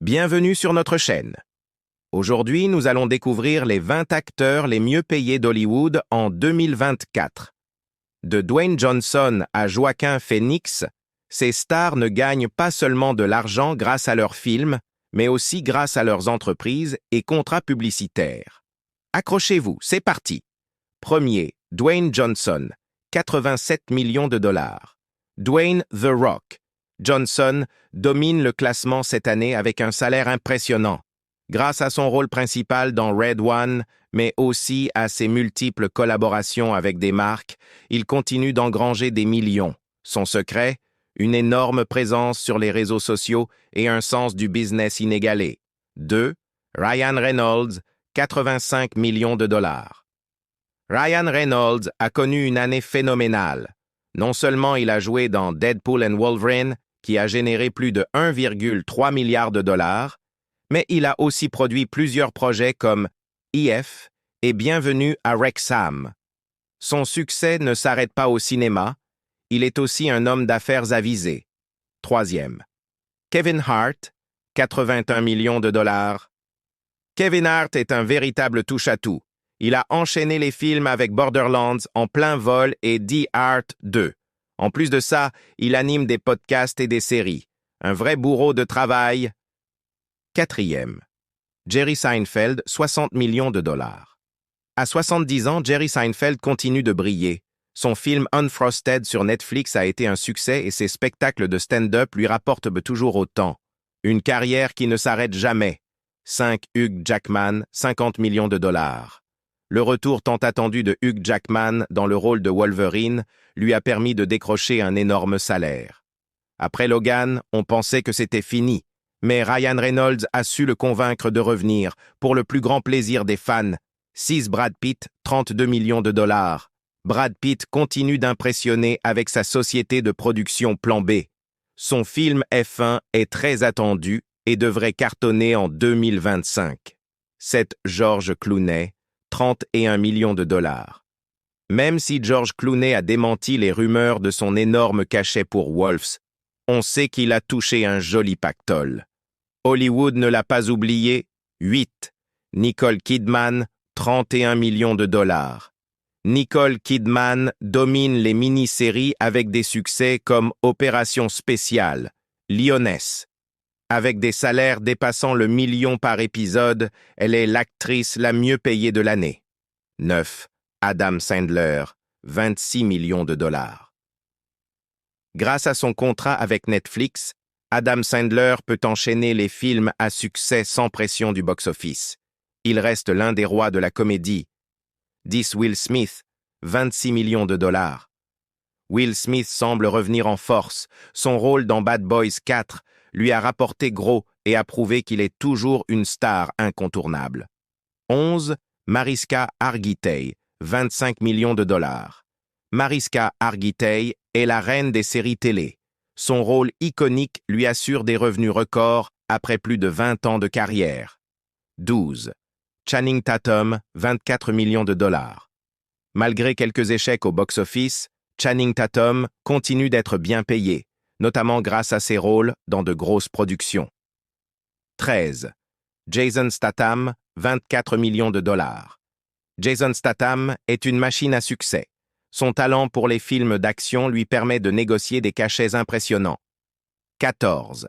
Bienvenue sur notre chaîne. Aujourd'hui, nous allons découvrir les 20 acteurs les mieux payés d'Hollywood en 2024. De Dwayne Johnson à Joaquin Phoenix, ces stars ne gagnent pas seulement de l'argent grâce à leurs films, mais aussi grâce à leurs entreprises et contrats publicitaires. Accrochez-vous, c'est parti. Premier, Dwayne Johnson, 87 millions de dollars. Dwayne The Rock Johnson domine le classement cette année avec un salaire impressionnant, grâce à son rôle principal dans Red One, mais aussi à ses multiples collaborations avec des marques. Il continue d'engranger des millions. Son secret, une énorme présence sur les réseaux sociaux et un sens du business inégalé. 2. Ryan Reynolds, 85 millions de dollars. Ryan Reynolds a connu une année phénoménale. Non seulement il a joué dans Deadpool and Wolverine, qui a généré plus de 1,3 milliard de dollars, mais il a aussi produit plusieurs projets comme EF et Bienvenue à Wrexham. Son succès ne s'arrête pas au cinéma, il est aussi un homme d'affaires avisé. Troisième. Kevin Hart, 81 millions de dollars. Kevin Hart est un véritable touche-à-tout. Il a enchaîné les films avec Borderlands, En plein vol et The Art 2. En plus de ça, il anime des podcasts et des séries. Un vrai bourreau de travail. Quatrième. Jerry Seinfeld, 60 millions de dollars. À 70 ans, Jerry Seinfeld continue de briller. Son film Unfrosted sur Netflix a été un succès et ses spectacles de stand-up lui rapportent toujours autant. Une carrière qui ne s'arrête jamais. 5. Hugh Jackman, 50 millions de dollars. Le retour tant attendu de Hugh Jackman dans le rôle de Wolverine lui a permis de décrocher un énorme salaire. Après Logan, on pensait que c'était fini, mais Ryan Reynolds a su le convaincre de revenir, pour le plus grand plaisir des fans. 6. Brad Pitt, 32 millions de dollars. Brad Pitt continue d'impressionner avec sa société de production Plan B. Son film F1 est très attendu et devrait cartonner en 2025. 7. George Clooney, 31 millions de dollars. Même si George Clooney a démenti les rumeurs de son énorme cachet pour Wolves, on sait qu'il a touché un joli pactole. Hollywood ne l'a pas oublié. 8. Nicole Kidman, 31 millions de dollars. Nicole Kidman domine les mini-séries avec des succès comme Opération Spéciale, Lyonesse. Avec des salaires dépassant le million par épisode, elle est l'actrice la mieux payée de l'année. 9. Adam Sandler, 26 millions de dollars. Grâce à son contrat avec Netflix, Adam Sandler peut enchaîner les films à succès sans pression du box-office. Il reste l'un des rois de la comédie. 10. Will Smith, 26 millions de dollars. Will Smith semble revenir en force. Son rôle dans Bad Boys 4 lui a rapporté gros et a prouvé qu'il est toujours une star incontournable. 11. Mariska Hargitay, 25 millions de dollars. Mariska Hargitay est la reine des séries télé. Son rôle iconique lui assure des revenus records après plus de 20 ans de carrière. 12. Channing Tatum, 24 millions de dollars. Malgré quelques échecs au box-office, Channing Tatum continue d'être bien payé, notamment grâce à ses rôles dans de grosses productions. 13. Jason Statham, 24 millions de dollars. Jason Statham est une machine à succès. Son talent pour les films d'action lui permet de négocier des cachets impressionnants. 14.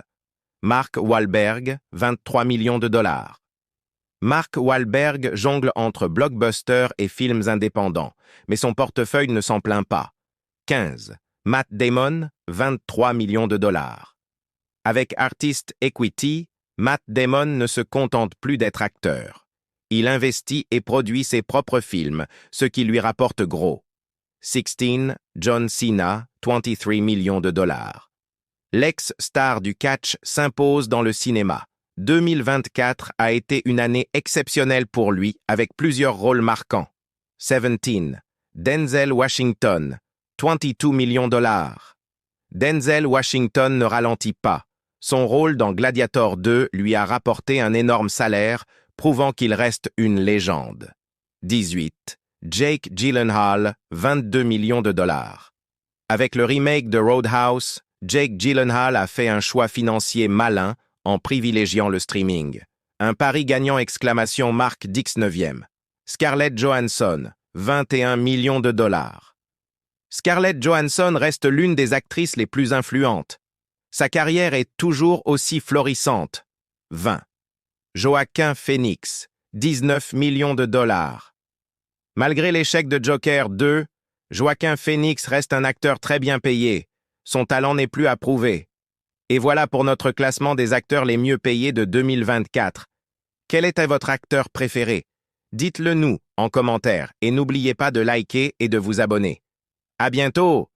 Mark Wahlberg, 23 millions de dollars. Mark Wahlberg jongle entre blockbusters et films indépendants, mais son portefeuille ne s'en plaint pas. 15. Matt Damon, 23 millions de dollars. Avec Artist Equity, Matt Damon ne se contente plus d'être acteur. Il investit et produit ses propres films, ce qui lui rapporte gros. 16. John Cena, 23 millions de dollars. L'ex-star du catch s'impose dans le cinéma. 2024 a été une année exceptionnelle pour lui, avec plusieurs rôles marquants. 17. Denzel Washington, 22 millions de dollars. Denzel Washington ne ralentit pas. Son rôle dans Gladiator 2 lui a rapporté un énorme salaire, prouvant qu'il reste une légende. 18. Jake Gyllenhaal, 22 millions de dollars. Avec le remake de Roadhouse, Jake Gyllenhaal a fait un choix financier malin en privilégiant le streaming. Un pari gagnant exclamation marque Dix 9e. Scarlett Johansson, 21 millions de dollars. Scarlett Johansson reste l'une des actrices les plus influentes. Sa carrière est toujours aussi florissante. 20. Joaquin Phoenix, 19 millions de dollars. Malgré l'échec de Joker 2, Joaquin Phoenix reste un acteur très bien payé. Son talent n'est plus à prouver. Et voilà pour notre classement des acteurs les mieux payés de 2024. Quel était votre acteur préféré? Dites-le nous en commentaire et n'oubliez pas de liker et de vous abonner. À bientôt!